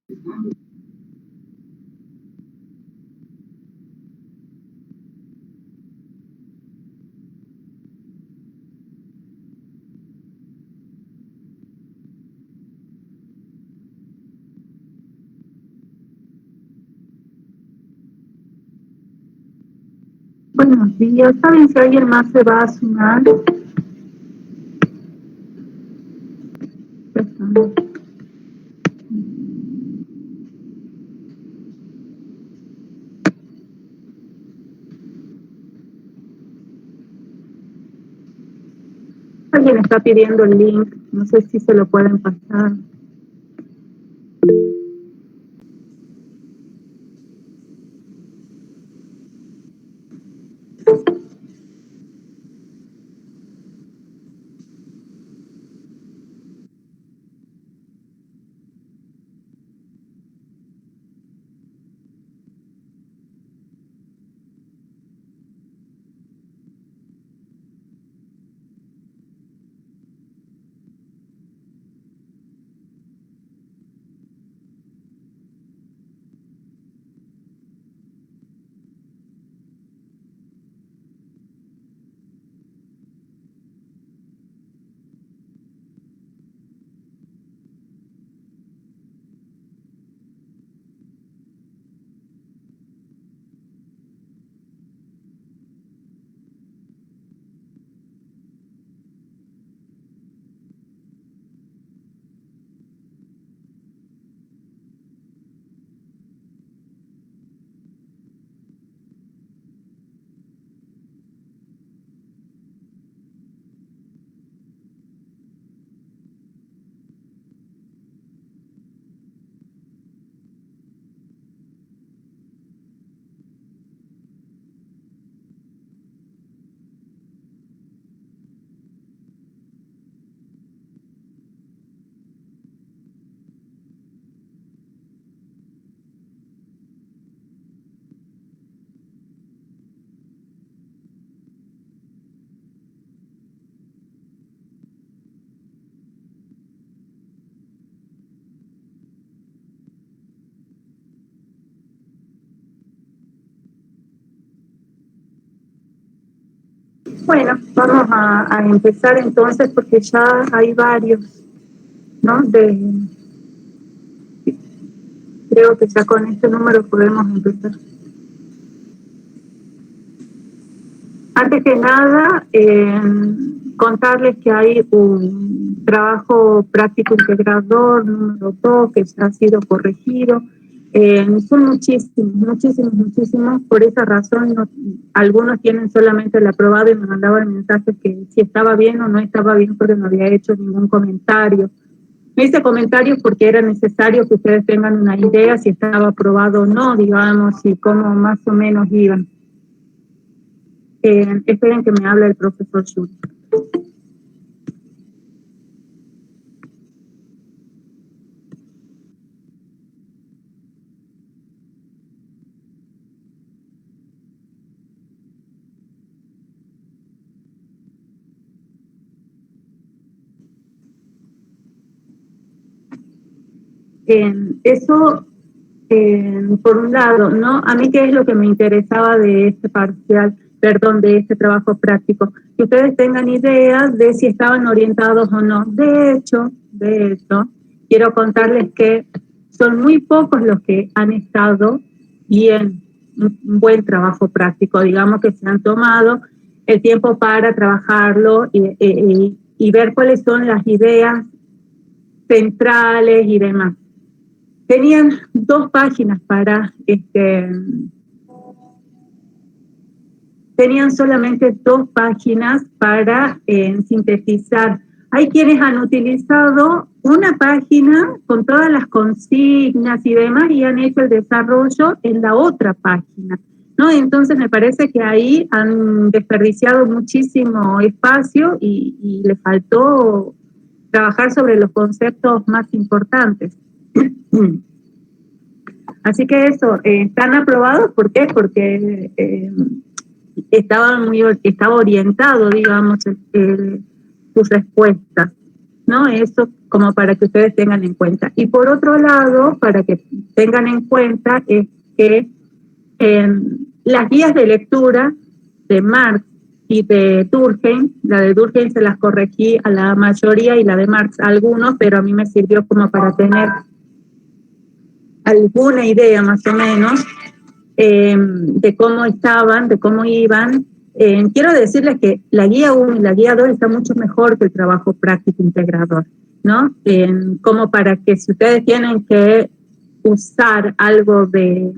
Buenos días. ¿Saben si alguien más se va a sumar? Alguien está pidiendo el link. No sé si se lo pueden pasar. Bueno, vamos a empezar entonces porque ya hay varios, ¿no? Creo que ya con este número podemos empezar. Antes que nada, contarles que hay un trabajo práctico integrador número 2 que ya ha sido corregido. Son muchísimos. Por esa razón, algunos tienen solamente el aprobado y me mandaban mensajes que si estaba bien o no estaba bien porque no había hecho ningún comentario. No hice comentarios porque era necesario que ustedes tengan una idea si estaba aprobado o no, digamos, y cómo más o menos iban. Esperen que me hable el profesor Schultz. Eso, por un lado, ¿no? A mí, ¿qué es lo que me interesaba de este parcial, perdón, de este trabajo práctico? Que ustedes tengan ideas de si estaban orientados o no. De hecho, quiero contarles que son muy pocos los que han estado bien, un buen trabajo práctico, digamos que se han tomado el tiempo para trabajarlo y ver cuáles son las ideas centrales y demás. Tenían 2 páginas tenían solamente 2 páginas para sintetizar. Hay quienes han utilizado una página con todas las consignas y demás y han hecho el desarrollo en la otra página, ¿no? Entonces me parece que ahí han desperdiciado muchísimo espacio y les faltó trabajar sobre los conceptos más importantes. Así que eso, están aprobados, ¿por qué? Porque estaba orientado, digamos, sus respuestas, ¿no? Eso como para que ustedes tengan en cuenta. Y por otro lado, para que tengan en cuenta, es que las guías de lectura de Marx y de Durkheim, la de Durkheim se las corregí a la mayoría y la de Marx a algunos, pero a mí me sirvió como para tener alguna idea más o menos de cómo estaban, de cómo iban. Quiero decirles que la guía 1 y la guía 2 está mucho mejor que el trabajo práctico integrador, ¿no? Como para que si ustedes tienen que usar algo de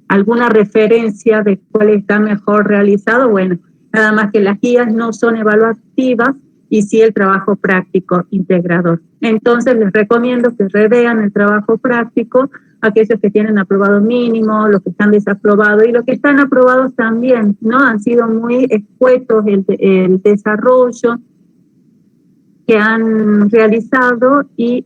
alguna referencia de cuál está mejor realizado, bueno, nada más que las guías no son evaluativas y sí el trabajo práctico integrador. Entonces les recomiendo que revean el trabajo práctico, aquellos que tienen aprobado mínimo, los que están desaprobados y los que están aprobados también, ¿no? Han sido muy escuetos el desarrollo que han realizado y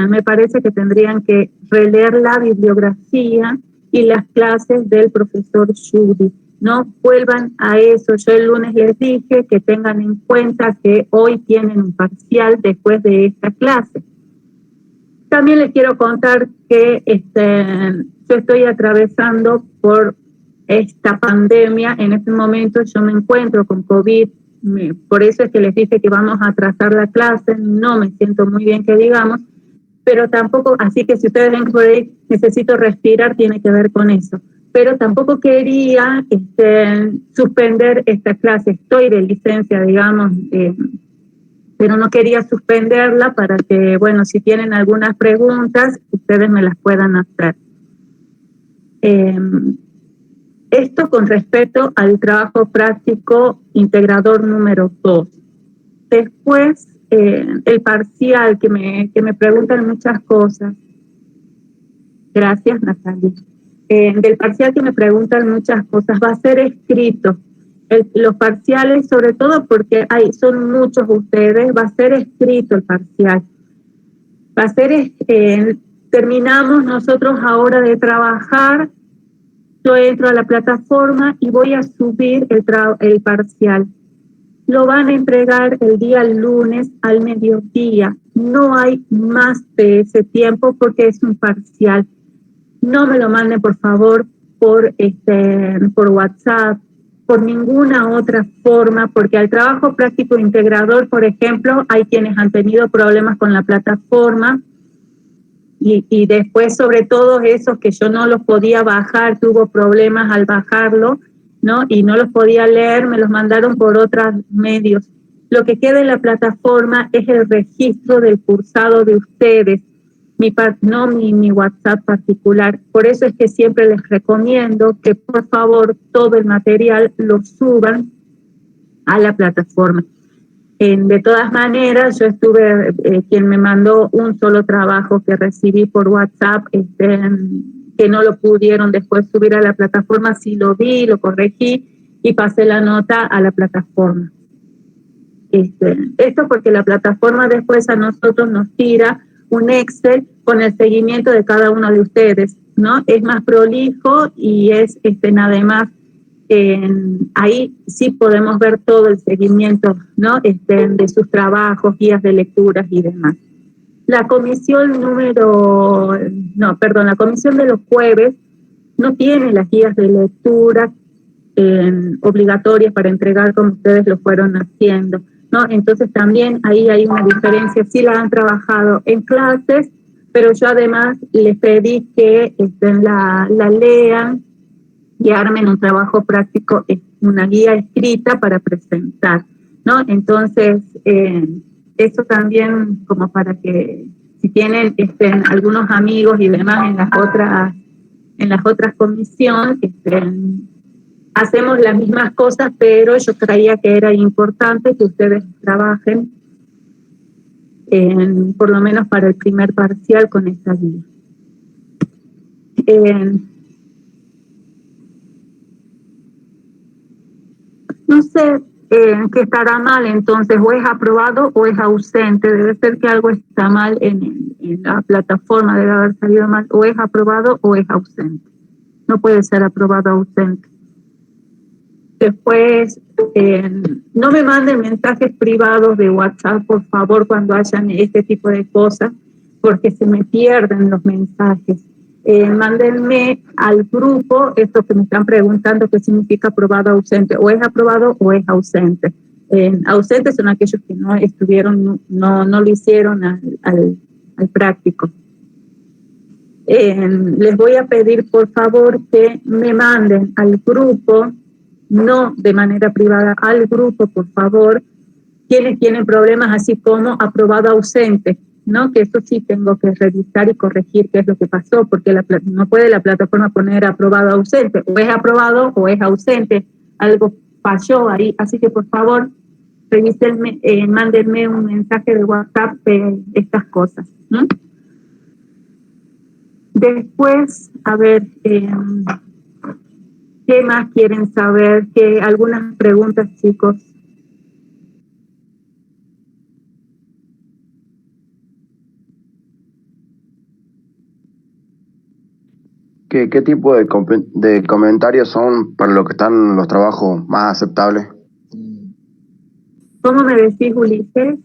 me parece que tendrían que releer la bibliografía y las clases del profesor Judy. No vuelvan a eso. Yo el lunes les dije que tengan en cuenta que hoy tienen un parcial después de esta clase. También les quiero contar que yo estoy atravesando por esta pandemia. En este momento yo me encuentro con COVID. Por eso es que les dije que vamos a atrasar la clase. No me siento muy bien que digamos, pero tampoco, así que si ustedes ven por ahí, necesito respirar, tiene que ver con eso. Pero tampoco quería suspender esta clase. Estoy de licencia, digamos, pero no quería suspenderla para que, bueno, si tienen algunas preguntas, ustedes me las puedan hacer. Esto con respecto al trabajo práctico integrador número 2. Después, el parcial, que me preguntan muchas cosas. Gracias, Natalia. Del parcial que me preguntan muchas cosas, va a ser escrito. Los parciales, sobre todo porque son muchos ustedes, va a ser escrito el parcial. Va a ser, terminamos nosotros ahora de trabajar, yo entro a la plataforma y voy a subir el parcial. Lo van a entregar el día lunes al mediodía. No hay más de ese tiempo porque es un parcial. No me lo manden, por favor, por WhatsApp, por ninguna otra forma, porque al trabajo práctico integrador, por ejemplo, hay quienes han tenido problemas con la plataforma y después, sobre todo esos que yo no los podía bajar, tuvo problemas al bajarlo, ¿no? Y no los podía leer, me los mandaron por otros medios. Lo que queda en la plataforma es el registro del cursado de ustedes, no mi WhatsApp particular. Por eso es que siempre les recomiendo que por favor todo el material lo suban a la plataforma. De todas maneras, yo estuve, quien me mandó un solo trabajo que recibí por WhatsApp, que no lo pudieron después subir a la plataforma, sí lo vi, lo corregí y pasé la nota a la plataforma. Esto porque la plataforma después a nosotros nos tira un Excel con el seguimiento de cada uno de ustedes, ¿no? Es más prolijo y es además ahí sí podemos ver todo el seguimiento, ¿no? De sus trabajos, guías de lecturas y demás. La comisión la comisión de los jueves no tiene las guías de lectura obligatorias para entregar como ustedes lo fueron haciendo, ¿no? Entonces también ahí hay una diferencia. Sí la han trabajado en clases, pero yo además les pedí que la lean y armen un trabajo práctico, una guía escrita para presentar, ¿no? Entonces, eso también como para que si tienen algunos amigos y demás en las otras comisiones, hacemos las mismas cosas, pero yo creía que era importante que ustedes trabajen por lo menos para el primer parcial con esta guía. No sé qué estará mal entonces, o es aprobado o es ausente. Debe ser que algo está mal en la plataforma, debe haber salido mal, o es aprobado o es ausente. No puede ser aprobado o ausente. Después, No me manden mensajes privados de WhatsApp, por favor, cuando hayan este tipo de cosas, porque se me pierden los mensajes. Mándenme al grupo esto que me están preguntando qué significa aprobado ausente, o es aprobado o es ausente. Ausentes son aquellos que no estuvieron, no lo hicieron al práctico. Les voy a pedir por favor que me manden al grupo, no de manera privada, al grupo por favor, quienes tienen problemas así como aprobado ausente, ¿no? Que eso sí tengo que revisar y corregir qué es lo que pasó, porque no puede la plataforma poner aprobado ausente, o es aprobado o es ausente, algo falló ahí, así que por favor revísenme, mándenme un mensaje de WhatsApp de estas cosas, ¿no? Después, a ver, ¿qué más quieren saber? Algunas preguntas, chicos. ¿Qué tipo de comentarios son para lo que están los trabajos más aceptables? ¿Cómo me decís, Ulises?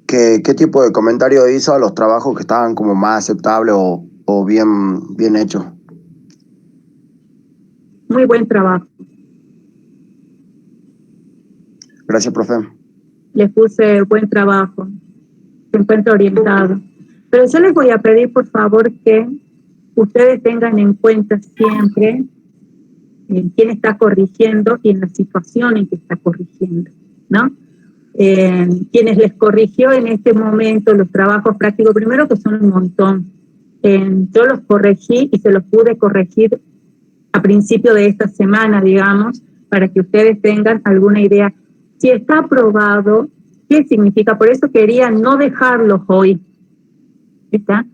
¿Qué tipo de comentario hizo a los trabajos que estaban como más aceptables o bien hechos? Muy buen trabajo. Gracias, profe. Les puse buen trabajo. Se encuentra orientado. Pero yo les voy a pedir, por favor, que ustedes tengan en cuenta siempre quién está corrigiendo y en la situación en que está corrigiendo, ¿no? Quienes les corrigió en este momento los trabajos prácticos, primero que son un montón. Yo los corregí y se los pude corregir a principio de esta semana, digamos, para que ustedes tengan alguna idea. Si está aprobado, ¿qué significa? Por eso quería no dejarlos hoy. ¿Está?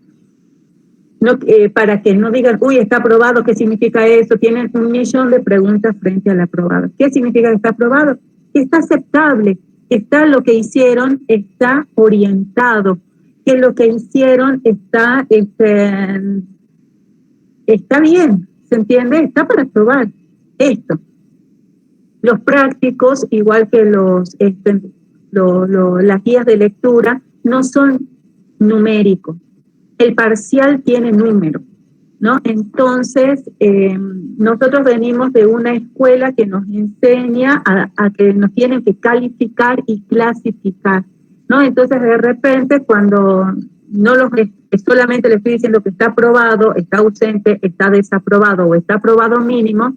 No, para que no digan, uy, está aprobado, ¿qué significa eso? Tienen 1.000.000 de preguntas frente al aprobado. ¿Qué significa que está aprobado? Que está aceptable, está lo que hicieron, está orientado, que lo que hicieron está bien, ¿se entiende? Está para aprobar esto. Los prácticos, igual que las guías de lectura, no son numéricos. El parcial tiene número, ¿no? Entonces, nosotros venimos de una escuela que nos enseña a que nos tienen que calificar y clasificar, ¿no? Entonces, de repente, cuando solamente le estoy diciendo que está aprobado, está ausente, está desaprobado o está aprobado mínimo,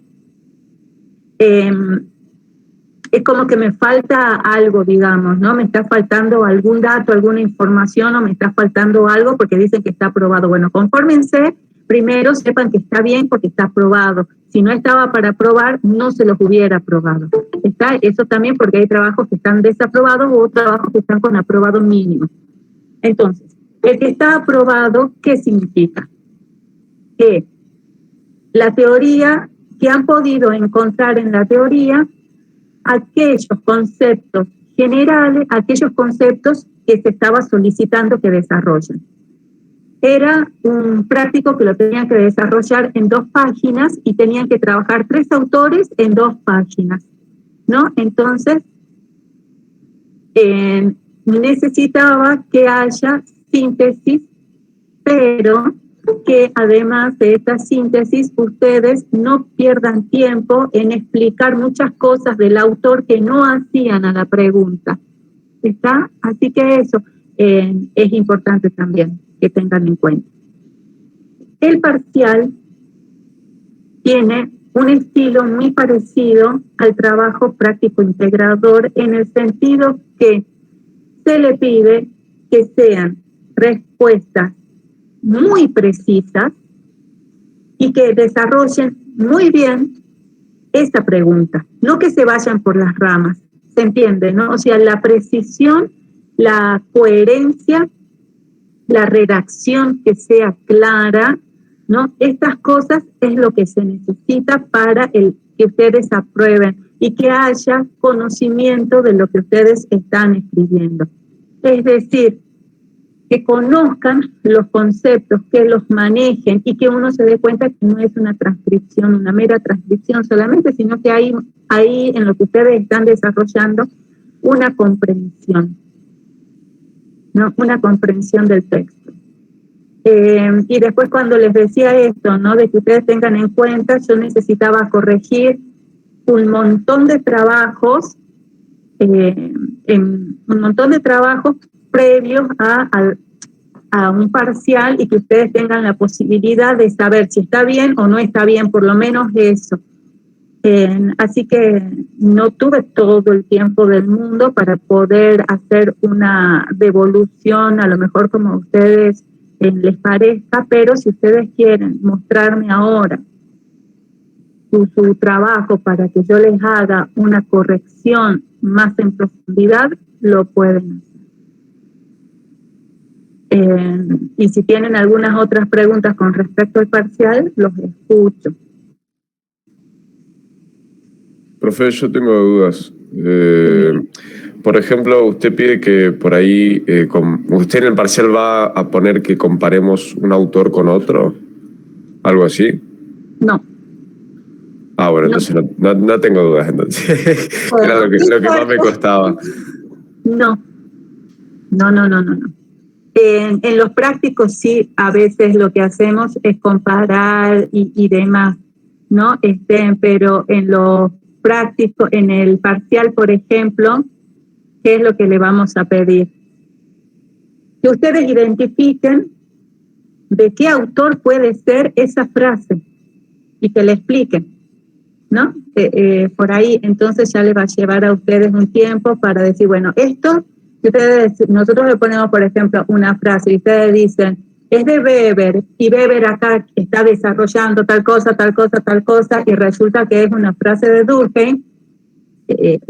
es como que me falta algo, digamos, ¿no? Me está faltando algún dato, alguna información, o me está faltando algo porque dicen que está aprobado. Bueno, confórmense, primero sepan que está bien porque está aprobado. Si no estaba para aprobar, no se los hubiera aprobado. ¿Está? Eso también porque hay trabajos que están desaprobados o trabajos que están con aprobado mínimo. Entonces, el que está aprobado, ¿qué significa? Que la teoría, que han podido encontrar en la teoría, aquellos conceptos generales, aquellos conceptos que se estaba solicitando que desarrollen. Era un práctico que lo tenían que desarrollar en 2 páginas y tenían que trabajar 3 autores en 2 páginas, ¿no? Entonces, necesitaba que haya síntesis, pero que además de esta síntesis ustedes no pierdan tiempo en explicar muchas cosas del autor que no hacían a la pregunta. ¿Está? Así que eso es importante también que tengan en cuenta. El parcial tiene un estilo muy parecido al trabajo práctico integrador en el sentido que se le pide que sean respuestas muy precisas y que desarrollen muy bien esa pregunta, no que se vayan por las ramas, ¿se entiende? ¿No? O sea, la precisión, la coherencia, la redacción que sea clara, ¿no? Estas cosas es lo que se necesita para que ustedes aprueben y que haya conocimiento de lo que ustedes están escribiendo. Es decir, que conozcan los conceptos, que los manejen y que uno se dé cuenta que no es una transcripción, una mera transcripción solamente, sino que hay ahí en lo que ustedes están desarrollando una comprensión, ¿no? Una comprensión del texto. Y después cuando les decía esto, ¿no? De que ustedes tengan en cuenta, yo necesitaba corregir un montón de trabajos, un montón de trabajos previos a un parcial y que ustedes tengan la posibilidad de saber si está bien o no está bien, por lo menos eso. Así que no tuve todo el tiempo del mundo para poder hacer una devolución, a lo mejor como a ustedes les parezca, pero si ustedes quieren mostrarme ahora su trabajo para que yo les haga una corrección más en profundidad, lo pueden hacer. Y si tienen algunas otras preguntas con respecto al parcial, los escucho. Profe, yo tengo dudas. Por ejemplo, usted pide que por ahí, usted en el parcial va a poner que comparemos un autor con otro, algo así. No. Ah, bueno, entonces no tengo dudas, entonces. Bueno, era lo que más me costaba. No. En los prácticos sí, a veces lo que hacemos es comparar y demás, ¿no? Pero en los prácticos, en el parcial, por ejemplo, ¿qué es lo que le vamos a pedir? Que ustedes identifiquen de qué autor puede ser esa frase y que le expliquen, ¿no? Por ahí entonces ya le va a llevar a ustedes un tiempo para decir, bueno, esto, nosotros le ponemos, por ejemplo, una frase y ustedes dicen, es de Weber, y Weber acá está desarrollando tal cosa, y resulta que es una frase de Durkheim,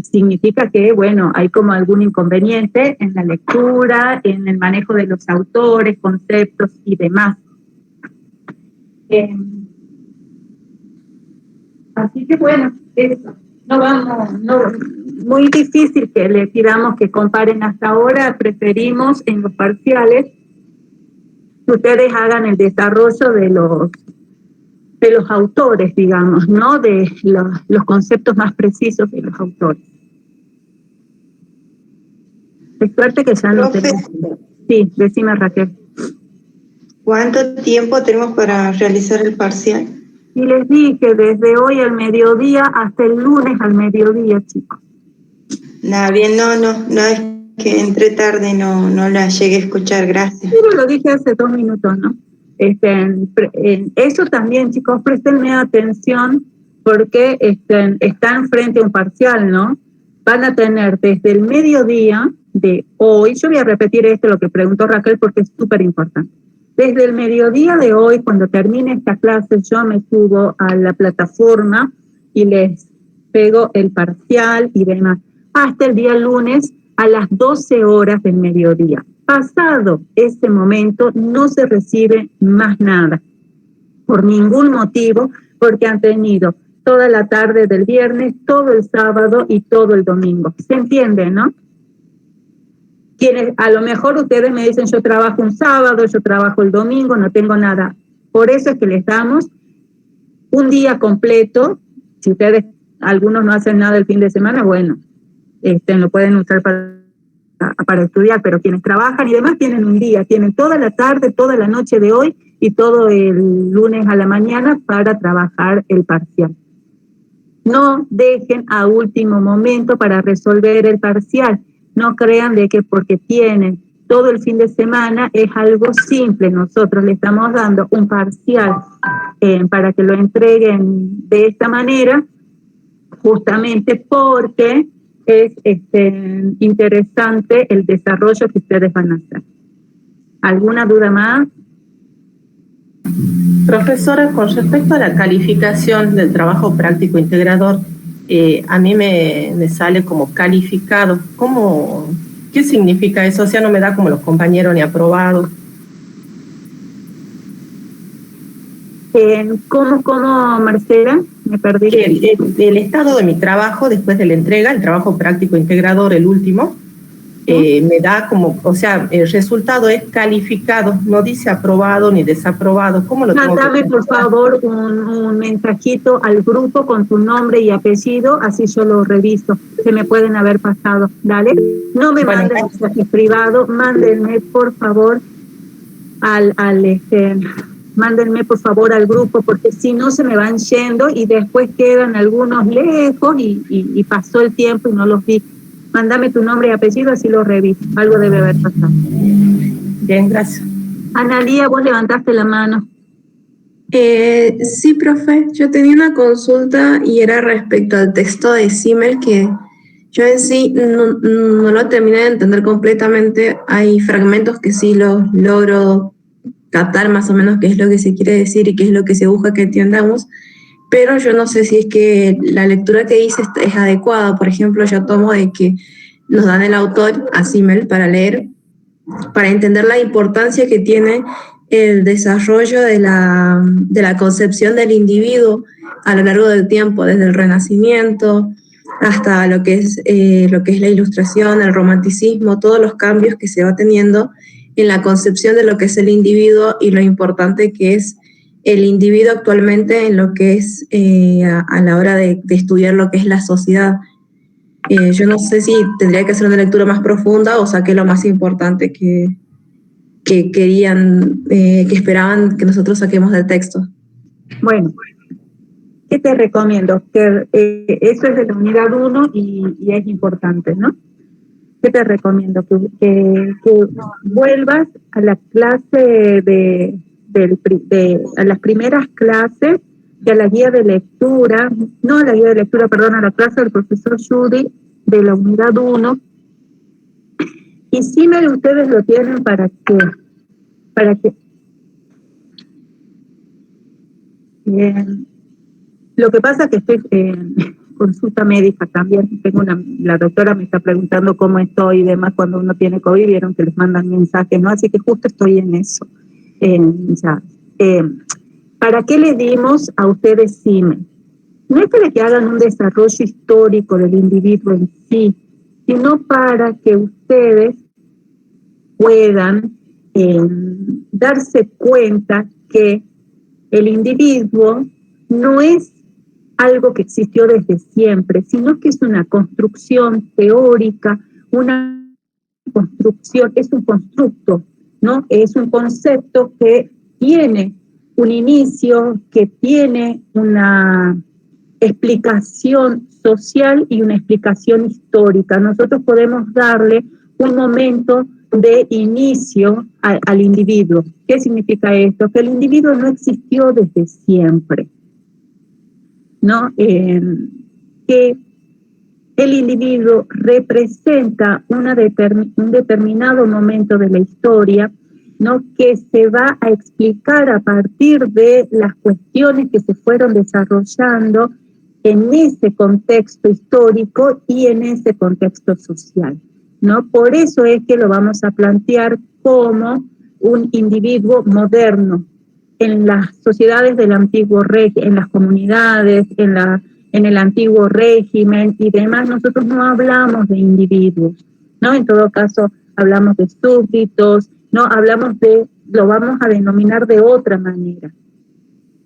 significa que, bueno, hay como algún inconveniente en la lectura, en el manejo de los autores, conceptos y demás. Así que bueno, eso. Muy difícil que le pidamos que comparen hasta ahora, preferimos en los parciales que ustedes hagan el desarrollo de los autores, digamos, ¿no? De los conceptos más precisos de los autores. Es suerte que ya no tenemos. Sí, decime, Raquel. ¿Cuánto tiempo tenemos para realizar el parcial? Y les dije, desde hoy al mediodía hasta el lunes al mediodía, chicos. Nada, bien, no es que entré tarde, no la llegué a escuchar, gracias. Pero lo dije hace 2 minutos, ¿no? Eso también, chicos, préstenme atención porque están frente a un parcial, ¿no? Van a tener desde el mediodía de hoy, yo voy a repetir lo que preguntó Raquel porque es súper importante. Desde el mediodía de hoy, cuando termine esta clase, yo me subo a la plataforma y les pego el parcial y demás, hasta el día lunes a las 12 horas del mediodía. Pasado ese momento no se recibe más nada, por ningún motivo, porque han tenido toda la tarde del viernes, todo el sábado y todo el domingo. ¿Se entiende, no? Quienes, a lo mejor ustedes me dicen, yo trabajo un sábado, yo trabajo el domingo, no tengo nada. Por eso es que les damos un día completo. Si ustedes, algunos no hacen nada el fin de semana, bueno, lo pueden usar para estudiar, pero quienes trabajan y demás tienen un día, tienen toda la tarde, toda la noche de hoy y todo el lunes a la mañana para trabajar el parcial. No dejen a último momento para resolver el parcial. No crean de que porque tienen todo el fin de semana es algo simple. Nosotros le estamos dando un parcial para que lo entreguen de esta manera, justamente porque es interesante el desarrollo que ustedes van a hacer. ¿Alguna duda más? Profesora, con respecto a la calificación del trabajo práctico integrador, a mí me sale como calificado. ¿Qué significa eso? O sea, no me da como los compañeros ni aprobado. ¿Cómo, Marcela? Me perdí. El estado de mi trabajo después de la entrega, el trabajo práctico integrador, el último, me da como, o sea, el resultado es calificado, no dice aprobado ni desaprobado. ¿Cómo lo tengo que Mándame, por favor, un mensajito al grupo con tu nombre y apellido, así yo lo reviso. Se me pueden haber pasado, ¿dale? No me manden mensajes privados, mándenme, por favor, mándenme, por favor, al grupo, porque si no se me van yendo y después quedan algunos lejos y pasó el tiempo y no los vi. Mándame tu nombre y apellido, así lo reviso. Algo debe haber pasado. Bien, gracias. Analía, vos levantaste la mano. Sí, profe, yo tenía una consulta y era respecto al texto de Simmel, que yo en sí no lo terminé de entender completamente. Hay fragmentos que sí los logro captar más o menos qué es lo que se quiere decir y qué es lo que se busca que entiendamos, pero yo no sé si es que la lectura que hice es adecuada. Por ejemplo, yo tomo de que nos dan el autor a Simmel para leer, para entender la importancia que tiene el desarrollo de la concepción del individuo a lo largo del tiempo, desde el Renacimiento hasta lo que es la Ilustración, el Romanticismo, todos los cambios que se va teniendo en la concepción de lo que es el individuo y lo importante que es el individuo actualmente en lo que es a la hora de estudiar lo que es la sociedad. Yo no sé si tendría que hacer una lectura más profunda o saqué lo más importante que querían, que esperaban que nosotros saquemos del texto. Bueno, ¿qué te recomiendo? Que eso es de la unidad 1 y es importante, ¿no? ¿Qué te recomiendo? Que vuelvas a la clase a las primeras clases, y a la guía de lectura, no a la guía de lectura, perdón, a la clase del profesor Judy de la unidad 1. Y si ustedes lo tienen para que lo que pasa es que estoy en consulta médica también, la doctora me está preguntando cómo estoy y demás. Cuando uno tiene COVID, vieron que les mandan mensajes, ¿no? Así que justo estoy en eso. ¿Para qué le dimos a ustedes CIME? No es para que hagan un desarrollo histórico del individuo en sí, sino para que ustedes puedan darse cuenta que el individuo no es algo que existió desde siempre, sino que es una construcción teórica, una construcción, es un constructo, ¿no? Es un concepto que tiene un inicio, que tiene una explicación social y una explicación histórica. Nosotros podemos darle un momento de inicio al individuo. ¿Qué significa esto? Que el individuo no existió desde siempre, ¿no? Que el individuo representa un determinado momento de la historia, ¿no? Que se va a explicar a partir de las cuestiones que se fueron desarrollando en ese contexto histórico y en ese contexto social, ¿no? Por eso es que lo vamos a plantear como un individuo moderno. En las sociedades del antiguo régimen, en las comunidades, en el antiguo régimen y demás, nosotros no hablamos de individuos, ¿no? En todo caso, hablamos de súbditos, no hablamos lo vamos a denominar de otra manera.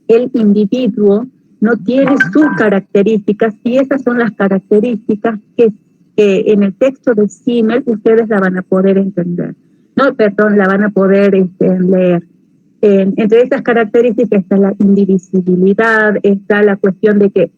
El individuo no tiene sus características y esas son las características que en el texto de Simmel ustedes la van a poder entender, no, perdón, la van a poder leer. Entre esas características está la indivisibilidad, está la cuestión de que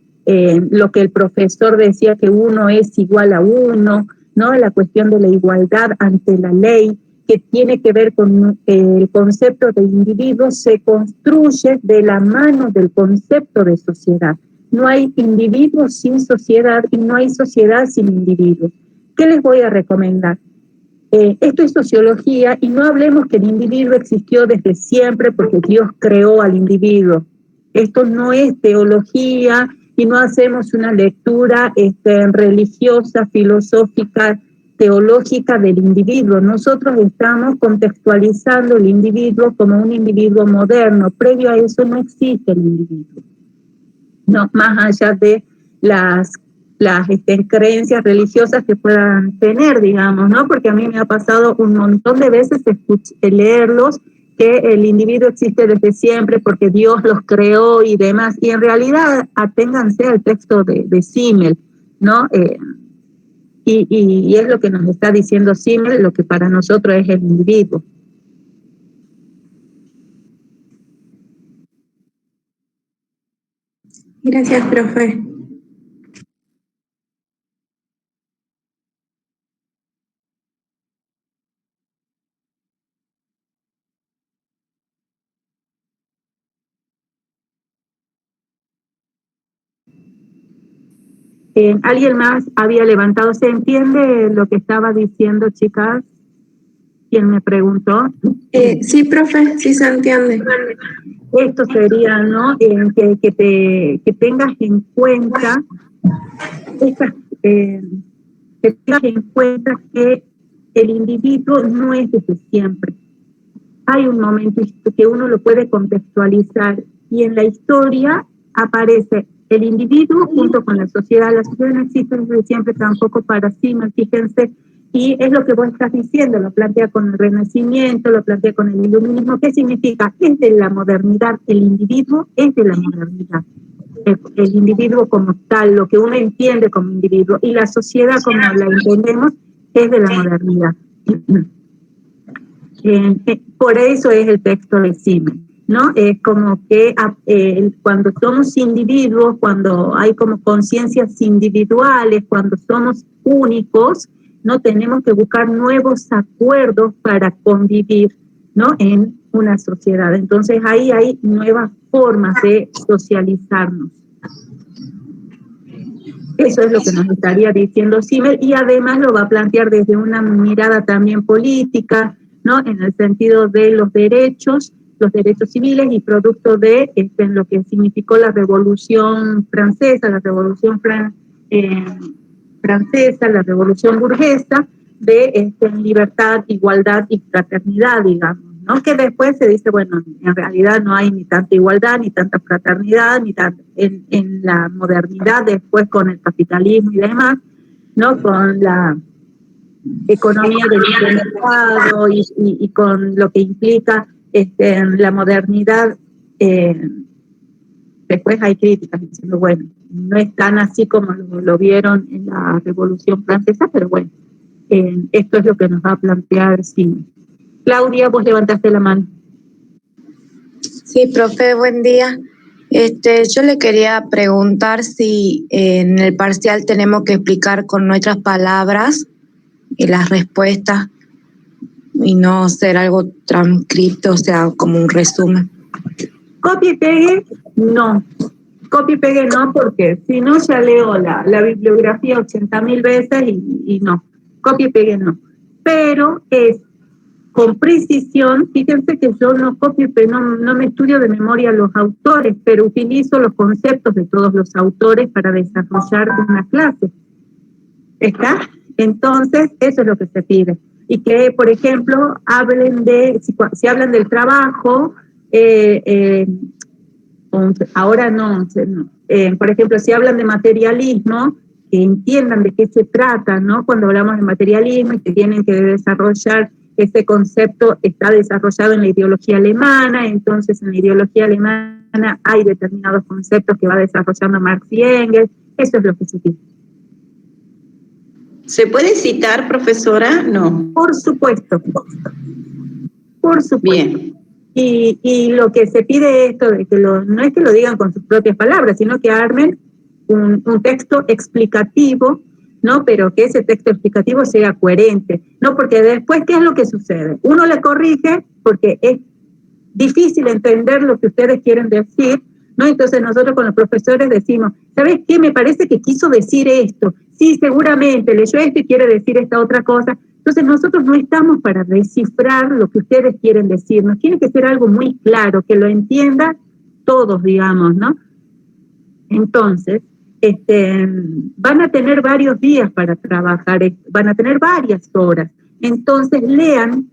lo que el profesor decía que uno es igual a uno, ¿no? La cuestión de la igualdad ante la ley, que tiene que ver con el concepto de individuo, se construye de la mano del concepto de sociedad. No hay individuo sin sociedad y no hay sociedad sin individuo. ¿Qué les voy a recomendar? Esto es sociología y no hablemos que el individuo existió desde siempre porque Dios creó al individuo. Esto no es teología y no hacemos una lectura religiosa, filosófica, teológica del individuo. Nosotros estamos contextualizando el individuo como un individuo moderno. Previo a eso no existe el individuo, no, más allá de las las creencias religiosas que puedan tener, digamos, ¿no? Porque a mí me ha pasado un montón de veces leerlos, que el individuo existe desde siempre porque Dios los creó y demás, y en realidad aténganse al texto de Simmel, ¿no? Y es lo que nos está diciendo Simmel, lo que para nosotros es el individuo. Gracias, profe. ¿Alguien más había levantado? ¿Se entiende lo que estaba diciendo, chicas? ¿Quién me preguntó? Sí, profe, sí se entiende. Esto sería, ¿no? Que tengas en cuenta que tengas en cuenta que el individuo no es desde siempre. Hay un momento que uno lo puede contextualizar y en la historia aparece el individuo junto con la sociedad. La sociedad no existe desde siempre tampoco para sí, fíjense, y es lo que vos estás diciendo, lo plantea con el Renacimiento, lo plantea con el Iluminismo. ¿Qué significa? Es de la modernidad, el individuo es de la modernidad. El individuo como tal, lo que uno entiende como individuo, y la sociedad como la entendemos es de la modernidad. Por eso es el texto de Simmel, ¿no? Es como que cuando somos individuos, cuando hay como conciencias individuales, cuando somos únicos, no tenemos que buscar nuevos acuerdos para convivir, ¿no? En una sociedad. Entonces ahí hay nuevas formas de socializarnos. Eso es lo que nos estaría diciendo Simmel, y además lo va a plantear desde una mirada también política, ¿no? En el sentido de los derechos civiles y producto de lo que significó la Revolución Francesa, la Revolución Francesa, la Revolución Burguesa, de libertad, igualdad y fraternidad, digamos, ¿no? Que después se dice, bueno, en realidad no hay ni tanta igualdad, ni tanta fraternidad, ni en la modernidad, después con el capitalismo y demás, ¿no? Con la economía del mercado y con lo que implica la modernidad, después hay críticas diciendo, bueno, no es tan así como lo vieron en la Revolución Francesa, pero bueno, esto es lo que nos va a plantear Simmel. Claudia, vos levantaste la mano. Sí, profe, buen día. Yo le quería preguntar si en el parcial tenemos que explicar con nuestras palabras las respuestas y no ser algo transcripto, o sea, como un resumen. Copia y pegue, no. Copia y pegue no, porque si no ya leo la bibliografía 80.000 veces y no. Copia y pegue no. Pero es con precisión. Fíjense que yo no copio y pegue, no me estudio de memoria los autores, pero utilizo los conceptos de todos los autores para desarrollar una clase. ¿Está? Entonces, eso es lo que se pide. Y que, por ejemplo, hablen si hablan del trabajo, ahora no, por ejemplo, si hablan de materialismo, que entiendan de qué se trata, ¿no? Cuando hablamos de materialismo y que tienen que desarrollar ese concepto, está desarrollado en la ideología alemana, entonces en la ideología alemana hay determinados conceptos que va desarrollando Marx y Engels. Eso es lo que se pide. ¿Se puede citar, profesora? No. Por supuesto. Por supuesto. Bien. Y lo que se pide es esto, de que no es que lo digan con sus propias palabras, sino que armen un texto explicativo, ¿no? Pero que ese texto explicativo sea coherente, ¿no? Porque después, ¿qué es lo que sucede? Uno le corrige porque es difícil entender lo que ustedes quieren decir, ¿no? Entonces nosotros con los profesores decimos, ¿sabes qué? Me parece que quiso decir esto. Sí, seguramente leyó esto y quiere decir esta otra cosa. Entonces nosotros no estamos para descifrar lo que ustedes quieren decir. Nos tiene que ser algo muy claro, que lo entiendan todos, digamos, ¿no? Entonces, van a tener varios días para trabajar, van a tener varias horas. Entonces lean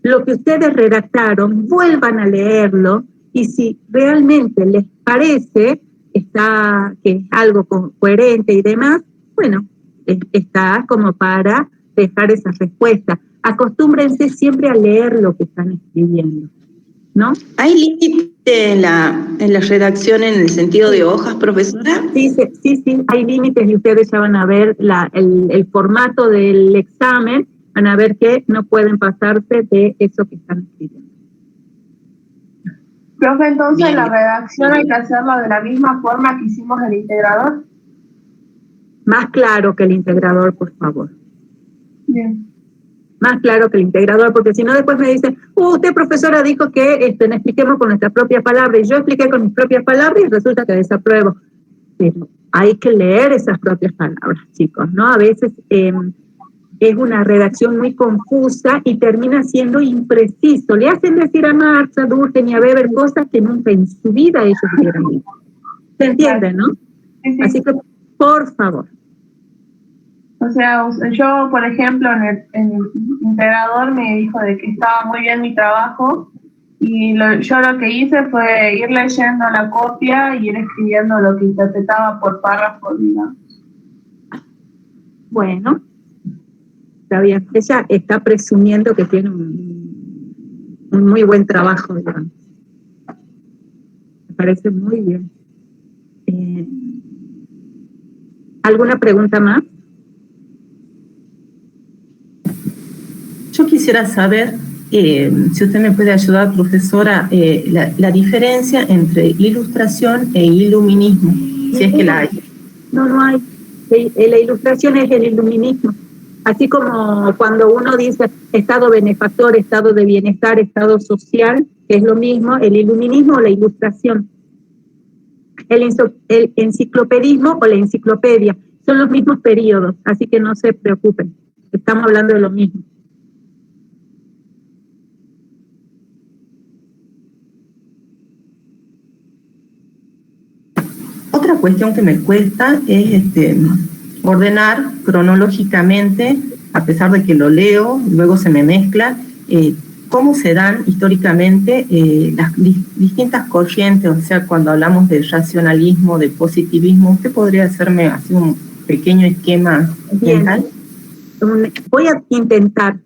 lo que ustedes redactaron, vuelvan a leerlo, y si realmente les parece que es algo coherente y demás, bueno, está como para dejar esa respuesta. Acostúmbrense siempre a leer lo que están escribiendo, ¿no? ¿Hay límite en la redacción en el sentido de hojas, profesora? Sí, hay límites y ustedes ya van a ver el formato del examen, van a ver que no pueden pasarse de eso que están escribiendo. Profe, entonces Bien. la redacción hay que hacerla de la misma forma que hicimos el integrador. Más claro que el integrador, por favor. Bien. Más claro que el integrador, porque si no después me dicen, usted profesora dijo que expliquemos con nuestras propias palabras, y yo expliqué con mis propias palabras y resulta que desapruebo. Pero hay que leer esas propias palabras, chicos, ¿no? A veces es una redacción muy confusa y termina siendo impreciso. Le hacen decir a Marx, a Durkheim y a Weber cosas que nunca en su vida ellos hubieran dicho. ¿Se entiende, no? Sí. Así que, por favor. O sea, yo, por ejemplo, en el integrador me dijo de que estaba muy bien mi trabajo y yo lo que hice fue ir leyendo la copia y ir escribiendo lo que interpretaba por párrafo, digamos. Bueno, está bien. Ella está presumiendo que tiene un muy buen trabajo, digamos. Me parece muy bien. ¿Alguna pregunta más? Yo quisiera saber, si usted me puede ayudar, profesora, la diferencia entre ilustración e iluminismo, si es que la hay. No hay. La ilustración es el iluminismo. Así como cuando uno dice estado benefactor, estado de bienestar, estado social, es lo mismo el iluminismo o la ilustración. El enciclopedismo o la enciclopedia son los mismos periodos, así que no se preocupen. Estamos hablando de lo mismo. Otra cuestión que me cuesta es ordenar cronológicamente, a pesar de que lo leo, luego se me mezcla, cómo se dan históricamente las distintas corrientes, o sea, cuando hablamos de racionalismo, de positivismo. ¿Usted podría hacerme así un pequeño esquema mental? Voy a intentar.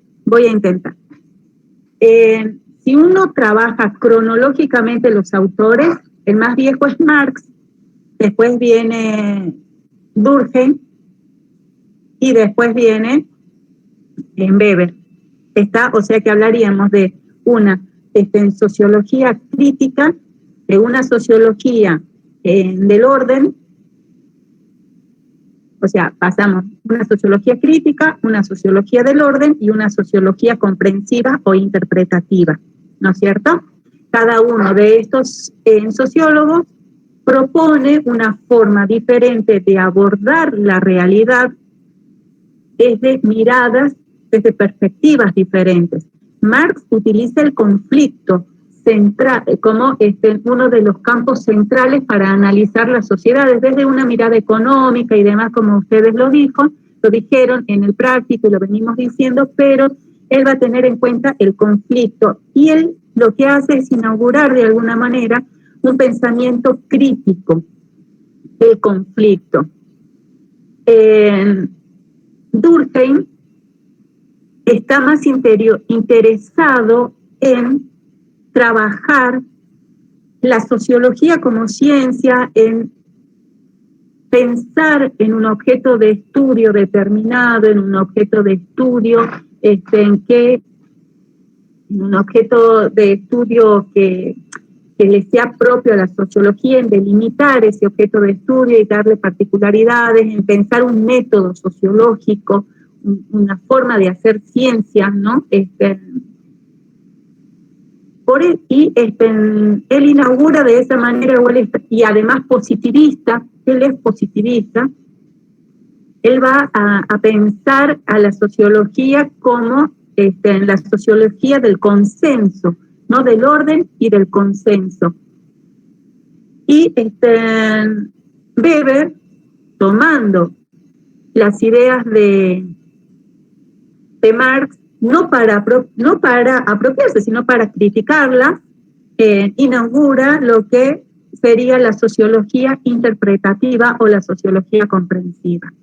Si uno trabaja cronológicamente los autores, el más viejo es Marx, después viene Durkheim y después viene Weber. O sea que hablaríamos de una sociología crítica, de una sociología del orden, o sea, pasamos una sociología crítica, una sociología del orden y una sociología comprensiva o interpretativa, ¿no es cierto? Cada uno de estos sociólogos propone una forma diferente de abordar la realidad desde miradas, desde perspectivas diferentes. Marx utiliza el conflicto central como uno de los campos centrales para analizar las sociedades desde una mirada económica y demás, como ustedes lo dijeron en el práctico y lo venimos diciendo, pero él va a tener en cuenta el conflicto y él lo que hace es inaugurar de alguna manera un pensamiento crítico del conflicto. Durkheim está más interesado en trabajar la sociología como ciencia, en pensar en un objeto de estudio determinado, en un objeto de estudio que le sea propio a la sociología, en delimitar ese objeto de estudio y darle particularidades, en pensar un método sociológico, una forma de hacer ciencia, ¿no? Él inaugura de esa manera, y además positivista, él es positivista, él va a pensar a la sociología como en la sociología del consenso, ¿no? Del orden y del consenso. Y Weber, tomando las ideas de Marx, no para apropiarse, sino para criticarlas, inaugura lo que sería la sociología interpretativa o la sociología comprensiva.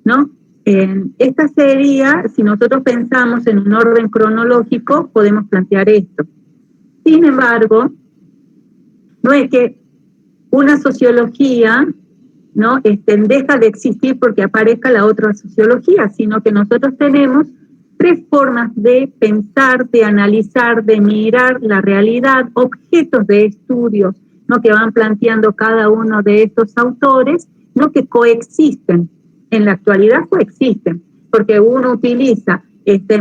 ¿no? Esta sería, si nosotros pensamos en un orden cronológico, podemos plantear esto. Sin embargo, no es que una sociología, ¿no? Deja de existir porque aparezca la otra sociología, sino que nosotros tenemos tres formas de pensar, de analizar, de mirar la realidad, objetos de estudios, ¿no? Que van planteando cada uno de estos autores, ¿no? Que coexisten. En la actualidad coexisten, porque uno utiliza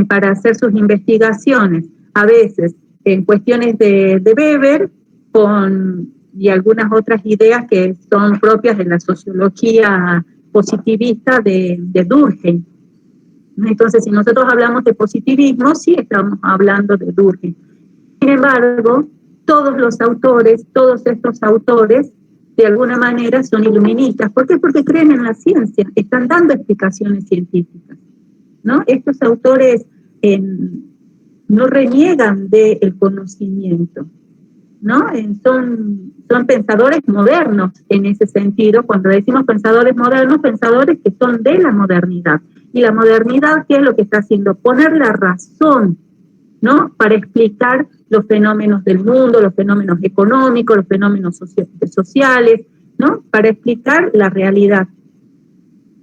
para hacer sus investigaciones, a veces en cuestiones de Weber, y algunas otras ideas que son propias de la sociología positivista de Durkheim. Entonces, si nosotros hablamos de positivismo, sí estamos hablando de Durkheim. Sin embargo, todos estos autores, de alguna manera son iluministas. ¿Por qué? Porque creen en la ciencia, están dando explicaciones científicas, ¿no? Estos autores no reniegan del conocimiento, ¿no? Son pensadores modernos en ese sentido. Cuando decimos pensadores modernos, pensadores que son de la modernidad. Y la modernidad, ¿qué es lo que está haciendo? Poner la razón, ¿no? Para explicar los fenómenos del mundo, los fenómenos económicos, los fenómenos sociales, ¿no? Para explicar la realidad.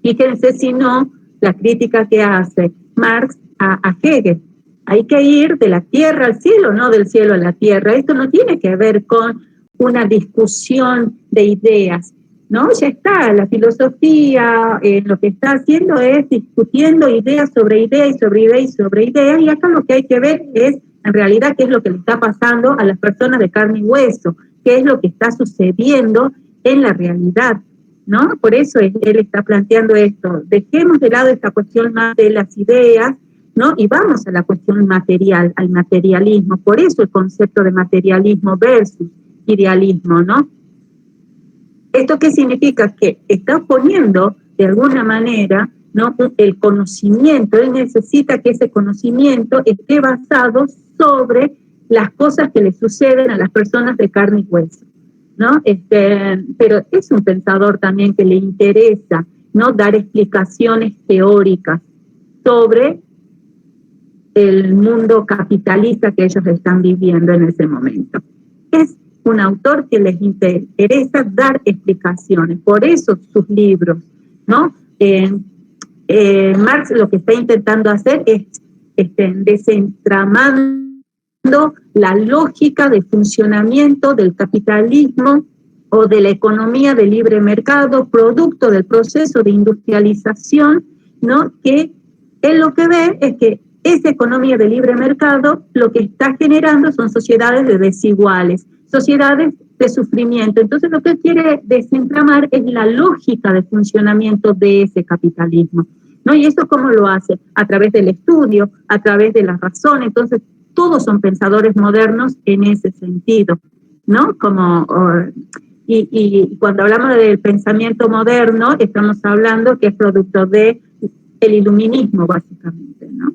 Fíjense si no, la crítica que hace Marx a Hegel. Hay que ir de la tierra al cielo, no del cielo a la tierra. Esto no tiene que ver con una discusión de ideas, ¿no? Ya está, la filosofía lo que está haciendo es discutiendo ideas sobre ideas y sobre ideas y sobre ideas, y acá lo que hay que ver es, en realidad, qué es lo que le está pasando a las personas de carne y hueso, qué es lo que está sucediendo en la realidad, ¿no? Por eso él está planteando esto. Dejemos de lado esta cuestión más de las ideas, ¿no? Y vamos a la cuestión material, al materialismo. Por eso el concepto de materialismo versus idealismo, ¿no? ¿Esto qué significa? Que está poniendo, de alguna manera, ¿no? El conocimiento. Él necesita que ese conocimiento esté basado sobre las cosas que le suceden a las personas de carne y hueso, ¿no? Pero es un pensador también que le interesa, ¿no? Dar explicaciones teóricas sobre el mundo capitalista que ellos están viviendo en ese momento. Es un autor que les interesa dar explicaciones, por eso sus libros, ¿no? Marx lo que está intentando hacer es desentramando la lógica de funcionamiento del capitalismo o de la economía de libre mercado, producto del proceso de industrialización, ¿no? Que él lo que ve es que esa economía de libre mercado lo que está generando son sociedades desiguales, sociedades de sufrimiento. Entonces lo que él quiere desentramar es la lógica de funcionamiento de ese capitalismo, ¿no? Y eso ¿cómo lo hace? A través del estudio, a través de la razón. Entonces todos son pensadores modernos en ese sentido, ¿no? Y cuando hablamos del pensamiento moderno, estamos hablando que es producto del iluminismo, básicamente, ¿no?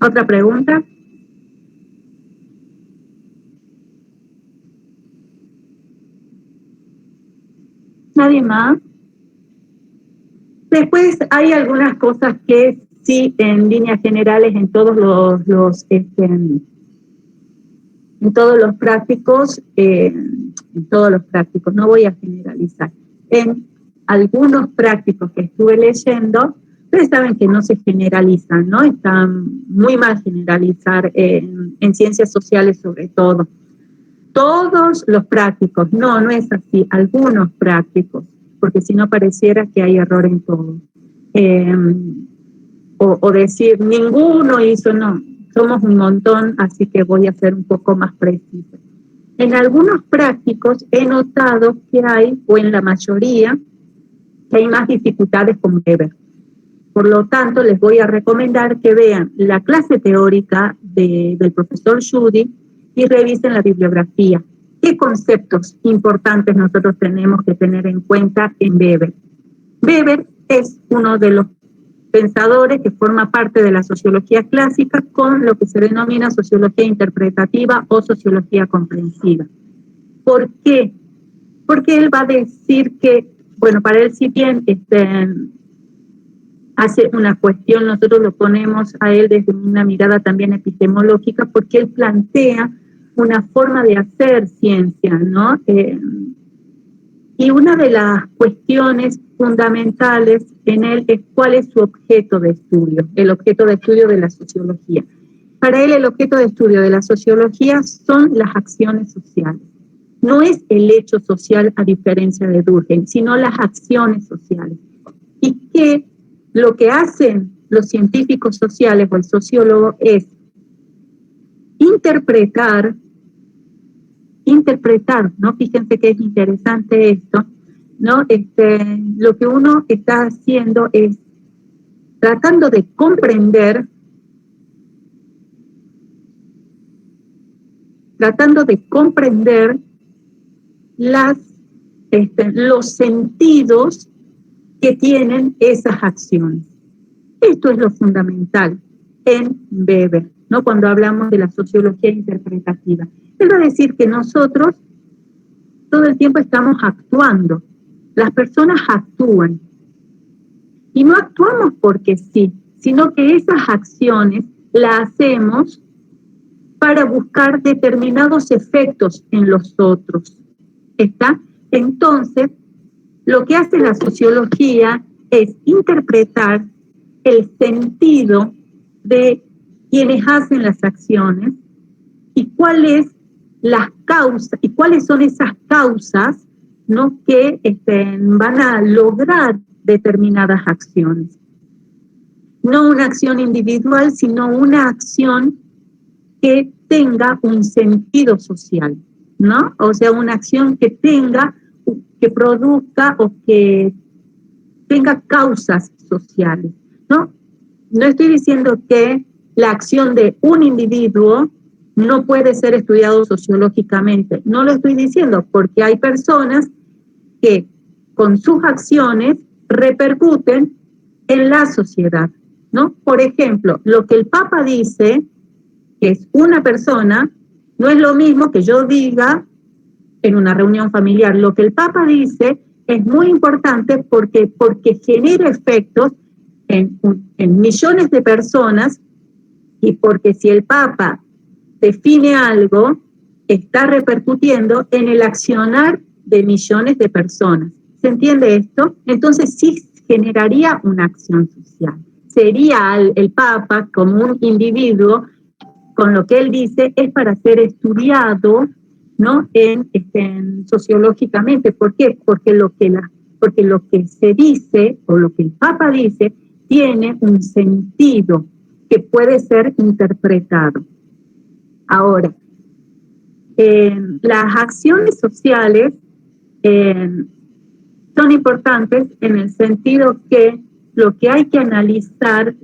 ¿Otra pregunta? ¿Nadie más? Después hay algunas cosas que sí, en líneas generales, en todos los prácticos, no voy a generalizar. En algunos prácticos que estuve leyendo, ustedes saben que no se generalizan, ¿no? Está muy mal generalizar en ciencias sociales sobre todo. Todos los prácticos, no es así, algunos prácticos, porque si no pareciera que hay error en todo. O decir, ninguno hizo, no, somos un montón, así que voy a ser un poco más preciso. En algunos prácticos he notado que hay, o en la mayoría, que hay más dificultades con Weber. Por lo tanto, les voy a recomendar que vean la clase teórica del profesor Judy y revisen la bibliografía. ¿Qué conceptos importantes nosotros tenemos que tener en cuenta en Weber? Weber es uno de los pensadores que forma parte de la sociología clásica con lo que se denomina sociología interpretativa o sociología comprensiva. ¿Por qué? porque él va a decir que, bueno, para él si bien hace una cuestión, nosotros lo ponemos a él desde una mirada también epistemológica, porque él plantea una forma de hacer ciencia, ¿no? Y una de las cuestiones fundamentales en él es cuál es su objeto de estudio, el objeto de estudio de la sociología. Para él el objeto de estudio de la sociología son las acciones sociales. No es el hecho social a diferencia de Durkheim, sino las acciones sociales. Y que lo que hacen los científicos sociales o el sociólogo es interpretar, ¿no? Fíjense que es interesante esto, ¿no? Lo que uno está haciendo es tratando de comprender los sentidos que tienen esas acciones. Esto es lo fundamental en Weber, ¿no? Cuando hablamos de la sociología interpretativa. Él va a decir que nosotros todo el tiempo estamos actuando. Las personas actúan. Y no actuamos porque sí, sino que esas acciones las hacemos para buscar determinados efectos en los otros. ¿Está? Entonces, lo que hace la sociología es interpretar el sentido de quienes hacen las acciones y cuáles son esas causas, ¿no? Que van a lograr determinadas acciones. No una acción individual, sino una acción que tenga un sentido social, ¿no? O sea, una acción que produzca o que tenga causas sociales, ¿no? No estoy diciendo que la acción de un individuo no puede ser estudiado sociológicamente. No lo estoy diciendo porque hay personas que con sus acciones repercuten en la sociedad, ¿no? Por ejemplo, lo que el Papa dice, que es una persona, no es lo mismo que yo diga en una reunión familiar. Lo que el Papa dice es muy importante porque genera efectos en millones de personas y porque si el Papa define algo, está repercutiendo en el accionar de millones de personas. ¿Se entiende esto? Entonces sí generaría una acción social. Sería el Papa como un individuo, con lo que él dice, es para ser estudiado, ¿no? Sociológicamente. ¿Por qué? Porque lo que se dice, o lo que el Papa dice, tiene un sentido que puede ser interpretado. Ahora, las acciones sociales son importantes en el sentido que lo que hay que analizar,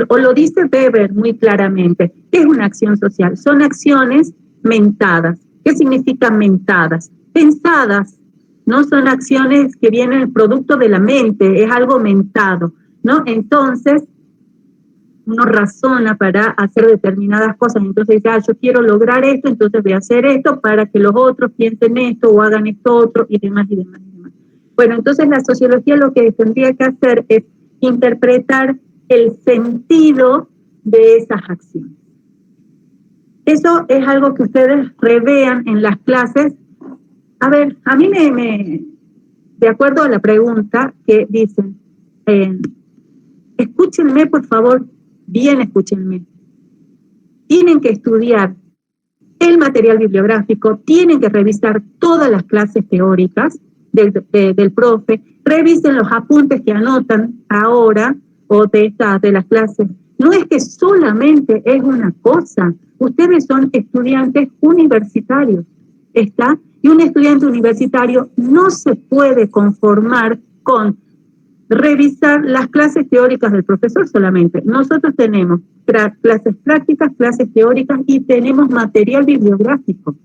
o lo dice Weber muy claramente, ¿qué es una acción social? Son acciones mentadas. ¿Qué significa mentadas? Pensadas, ¿no? Son acciones que vienen producto de la mente, es algo mentado, ¿no? Entonces, uno razona para hacer determinadas cosas, entonces ya yo quiero lograr esto, entonces voy a hacer esto para que los otros piensen esto o hagan esto otro y demás y demás y demás. Bueno, entonces la sociología lo que tendría que hacer es interpretar el sentido de esas acciones. Eso es algo que ustedes revean en las clases. A ver, a mí de acuerdo a la pregunta que dicen, escúchenme por favor, bien escúchenme. Tienen que estudiar el material bibliográfico, tienen que revisar todas las clases teóricas del profe, revisen los apuntes que anotan ahora o de las clases. No es que solamente es una cosa, ustedes son estudiantes universitarios, ¿está? Y un estudiante universitario no se puede conformar con revisar las clases teóricas del profesor solamente. Nosotros tenemos clases prácticas, clases teóricas y tenemos material bibliográfico.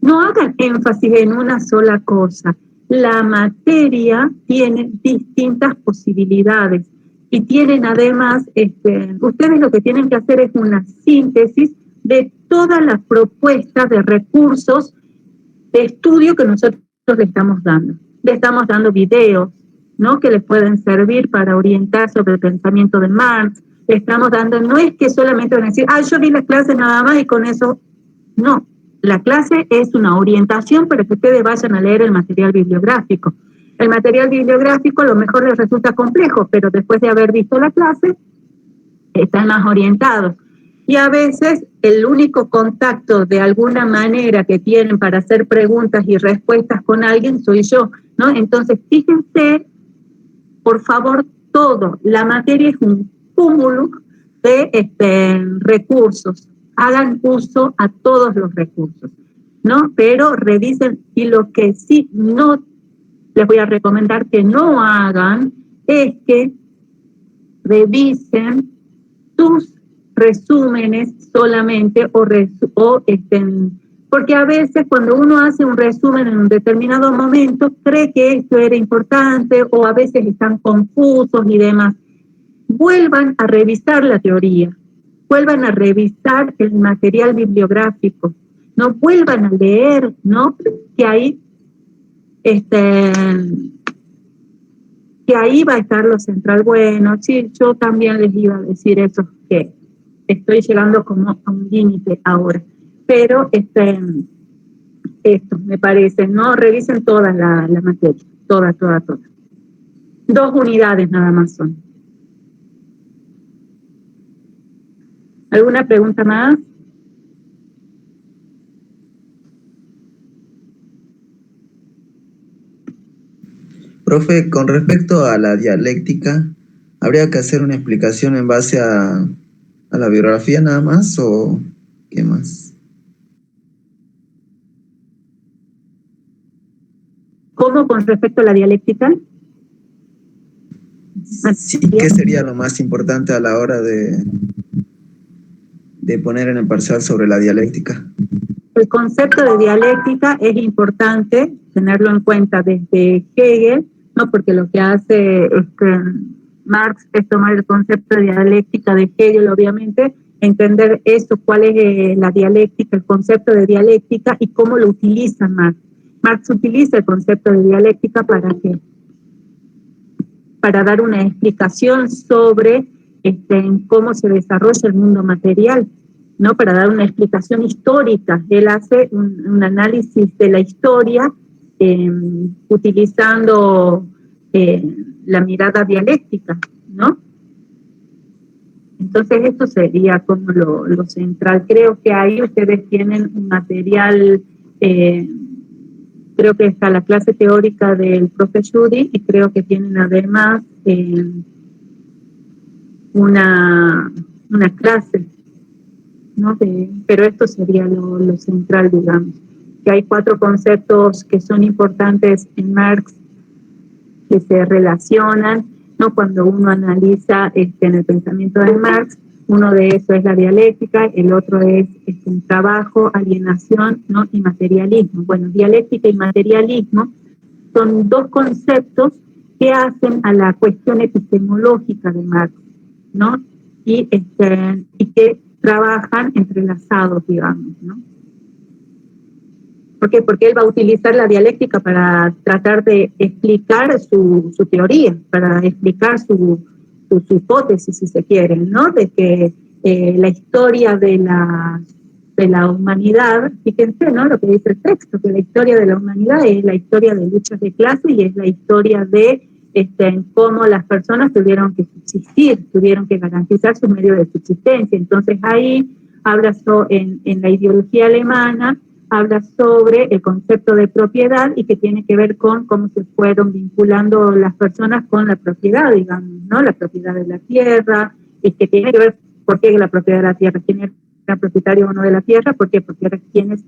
No hagan énfasis en una sola cosa. La materia tiene distintas posibilidades y tienen además, ustedes lo que tienen que hacer es una síntesis de todas las propuestas de recursos de estudio que nosotros le estamos dando. Le estamos dando videos, ¿no?, que les pueden servir para orientar sobre el pensamiento de Marx. Le estamos dando, no es que solamente van a decir, yo vi la clase nada más y con eso, no. La clase es una orientación para que ustedes vayan a leer el material bibliográfico. El material bibliográfico a lo mejor les resulta complejo, pero después de haber visto la clase, están más orientados. Y a veces el único contacto de alguna manera que tienen para hacer preguntas y respuestas con alguien soy yo, ¿no? Entonces, fíjense, por favor, todo. La materia es un cúmulo de recursos. Hagan uso a todos los recursos, ¿no? Pero revisen, y lo que sí no les voy a recomendar que no hagan es que revisen sus resúmenes solamente porque a veces cuando uno hace un resumen en un determinado momento cree que esto era importante o a veces están confusos y demás. Vuelvan a revisar la teoría, vuelvan a revisar el material bibliográfico, no vuelvan a leer, ¿no? Que ahí va a estar lo central. Bueno, sí, yo también les iba a decir eso, que estoy llegando como a un límite ahora, pero esto me parece, ¿no? Revisen toda la materia, toda. 2 unidades nada más son. ¿Alguna pregunta más? Profe, con respecto a la dialéctica, ¿habría que hacer una explicación en base a la biografía nada más o qué más? ¿Cómo con respecto a la dialéctica? Sí, ¿qué sería lo más importante a la hora de poner en el parcial sobre la dialéctica? El concepto de dialéctica es importante tenerlo en cuenta desde Hegel, ¿no? Porque lo que hace Marx es tomar el concepto de dialéctica de Hegel, obviamente, entender eso, cuál es la dialéctica, el concepto de dialéctica y cómo lo utiliza Marx. Marx utiliza el concepto de dialéctica ¿para qué? Para dar una explicación sobre cómo se desarrolla el mundo material, ¿no? Para dar una explicación histórica. Él hace un análisis de la historia utilizando la mirada dialéctica, ¿no? Entonces esto sería como lo central. Creo que ahí ustedes tienen un material, creo que está la clase teórica del profe Judy y creo que tienen además una clase, ¿no? Pero esto sería lo central, digamos, que hay 4 conceptos que son importantes en Marx que se relacionan, ¿no? Cuando uno analiza en el pensamiento de Marx, uno de esos es la dialéctica, el otro es un trabajo, alienación, ¿no? Y materialismo. Bueno, dialéctica y materialismo son 2 conceptos que hacen a la cuestión epistemológica de Marx, ¿no? Y que trabajan entrelazados, digamos, ¿no? ¿Por qué? Porque él va a utilizar la dialéctica para tratar de explicar su teoría, para explicar su hipótesis, si se quiere, ¿no? De que la historia de la humanidad, fíjense, ¿no? Lo que dice el texto, que la historia de la humanidad es la historia de luchas de clase y es la historia de cómo las personas tuvieron que subsistir, tuvieron que garantizar su medio de subsistencia. Entonces ahí habla en la ideología alemana, habla sobre el concepto de propiedad y que tiene que ver con cómo se fueron vinculando las personas con la propiedad, digamos, ¿no? La propiedad de la tierra, y que tiene que ver por qué la propiedad de la tierra, quién era propietario o no de la tierra, ¿por qué? Porque eran quienes,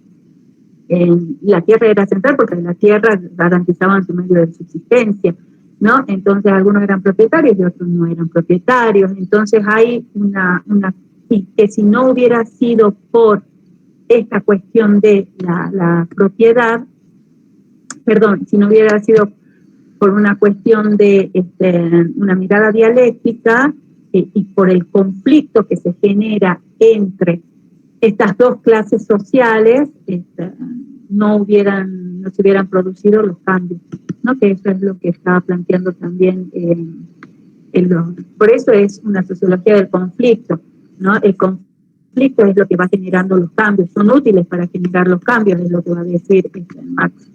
la tierra era central porque la tierra garantizaban su medio de subsistencia, ¿no? Entonces algunos eran propietarios y otros no eran propietarios. Entonces hay y que si no hubiera sido por esta cuestión de la propiedad, si no hubiera sido por una cuestión de una mirada dialéctica y por el conflicto que se genera entre estas 2 clases sociales, no hubieran no se hubieran producido los cambios, ¿no? Que eso es lo que estaba planteando también por eso es una sociología del conflicto, ¿no? El conflicto es lo que va generando los cambios, son útiles para generar los cambios, es lo que va a decir Marx.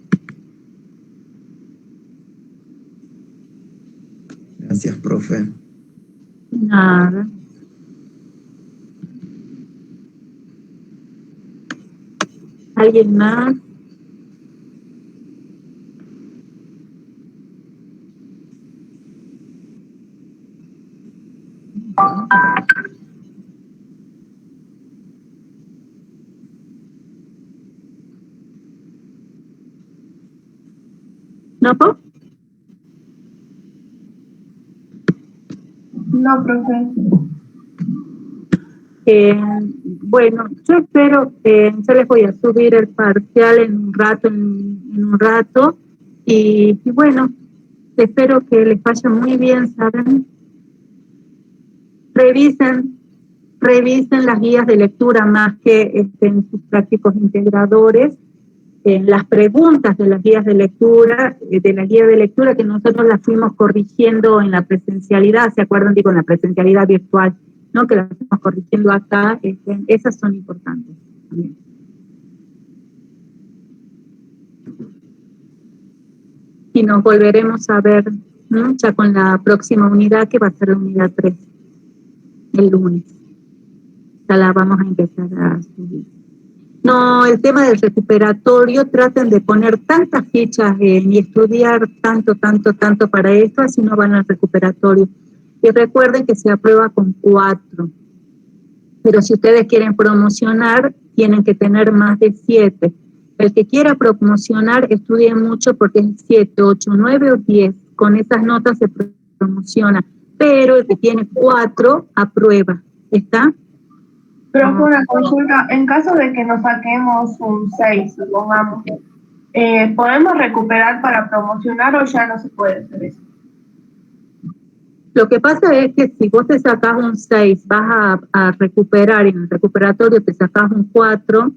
Gracias, profe. Nada. ¿Alguien más? ¿No, Po? No, profe. Bueno, yo espero que yo les voy a subir el parcial en un rato, y bueno, espero que les vaya muy bien, ¿saben? Revisen las guías de lectura más que en sus prácticos integradores, las preguntas de las guías de lectura, de la guía de lectura que nosotros las fuimos corrigiendo en la presencialidad, ¿se acuerdan? Digo, en la presencialidad virtual, ¿no? Que las fuimos corrigiendo acá, esas son importantes también. Y nos volveremos a ver, ¿no? Ya con la próxima unidad, que va a ser la unidad 3, el lunes. Ya la vamos a empezar a subir. No, el tema del recuperatorio, traten de poner tantas fichas y estudiar tanto para esto, así no van al recuperatorio. Y recuerden que se aprueba con 4. Pero si ustedes quieren promocionar, tienen que tener más de 7. El que quiera promocionar, estudie mucho, porque es 7, 8, 9 o 10. Con esas notas se promociona. Pero el que tiene 4, aprueba. ¿Está? Pero fue una consulta, en caso de que nos saquemos un 6, supongamos, ¿podemos recuperar para promocionar o ya no se puede hacer eso? Lo que pasa es que si vos te sacás un 6, vas a recuperar, y en el recuperatorio te sacás un 4,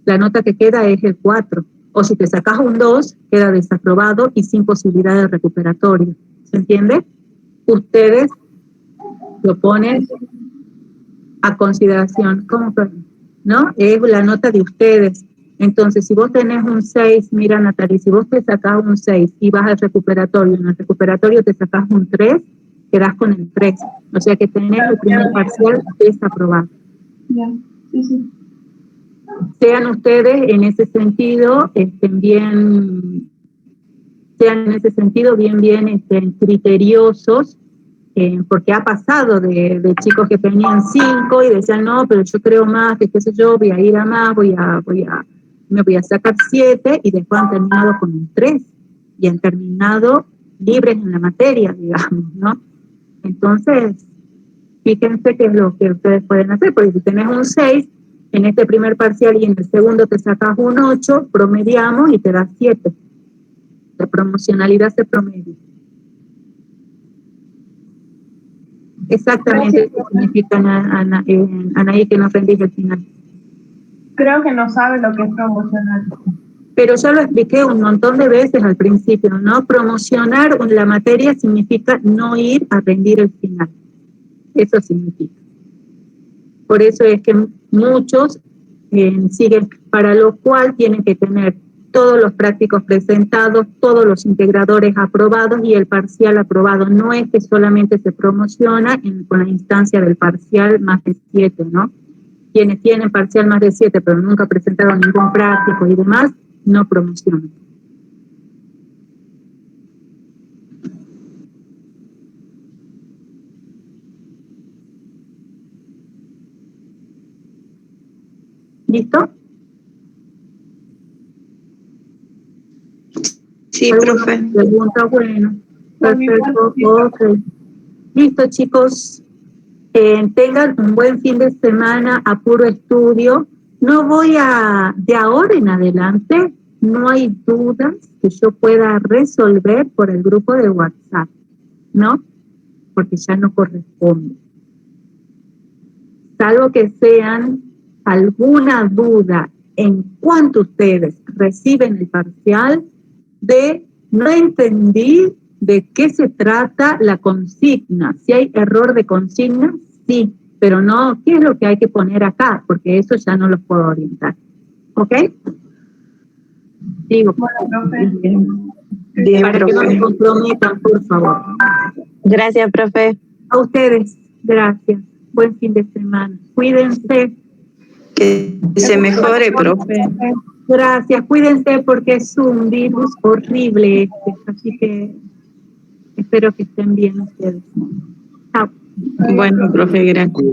la nota que queda es el 4. O si te sacás un 2, queda desaprobado y sin posibilidad de recuperatorio. ¿Se entiende? Ustedes lo ponen a consideración, ¿no? Es la nota de ustedes. Entonces, si vos tenés un 6, mira, Natalie, si vos te sacás un 6 y vas al recuperatorio, en el recuperatorio te sacás un 3, quedás con el 3. O sea que tenés el primer parcial desaprobado. Bien, sí. Sean ustedes en ese sentido, bien criteriosos, porque ha pasado de chicos que tenían 5 y decían, no, pero yo creo más, que qué sé yo, voy a ir a más, me voy a sacar 7, y después han terminado con un 3 y han terminado libres en la materia, digamos, ¿no? Entonces, fíjense qué es lo que ustedes pueden hacer, porque si tenés un 6 en este primer parcial y en el segundo te sacas un 8, promediamos y te da 7. La promocionalidad se promedia. Exactamente eso significa, Anaí, que no aprendí al final. Creo que no sabe lo que es promocionar. Pero ya lo expliqué un montón de veces al principio, ¿no? Promocionar la materia significa no ir a rendir el final. Eso significa. Por eso es que muchos siguen, para lo cual tienen que tener todos los prácticos presentados, todos los integradores aprobados y el parcial aprobado. No es que solamente se promociona con la instancia del parcial más de 7, ¿no? Quienes tienen parcial más de 7 pero nunca presentaron ningún práctico y demás, no promocionan. ¿Listo? Sí, profe. Pregunta, bueno. Perfecto, ok. Listo, chicos. Tengan un buen fin de semana, a puro estudio. No voy de ahora en adelante, no hay dudas que yo pueda resolver por el grupo de WhatsApp, ¿no? Porque ya no corresponde. Salvo que sean alguna duda en cuanto ustedes reciben el parcial, de no entendí de qué se trata la consigna. Si hay error de consigna, sí, pero no, ¿qué es lo que hay que poner acá? Porque eso ya no los puedo orientar. ¿Ok? Digo, Bien, para que no se comprometan, por favor. Gracias, profe. A ustedes, gracias. Buen fin de semana. Cuídense. Que se mejore, profe. Gracias, cuídense porque es un virus horrible este, así que espero que estén bien ustedes. Chao. Bueno, profe, gracias.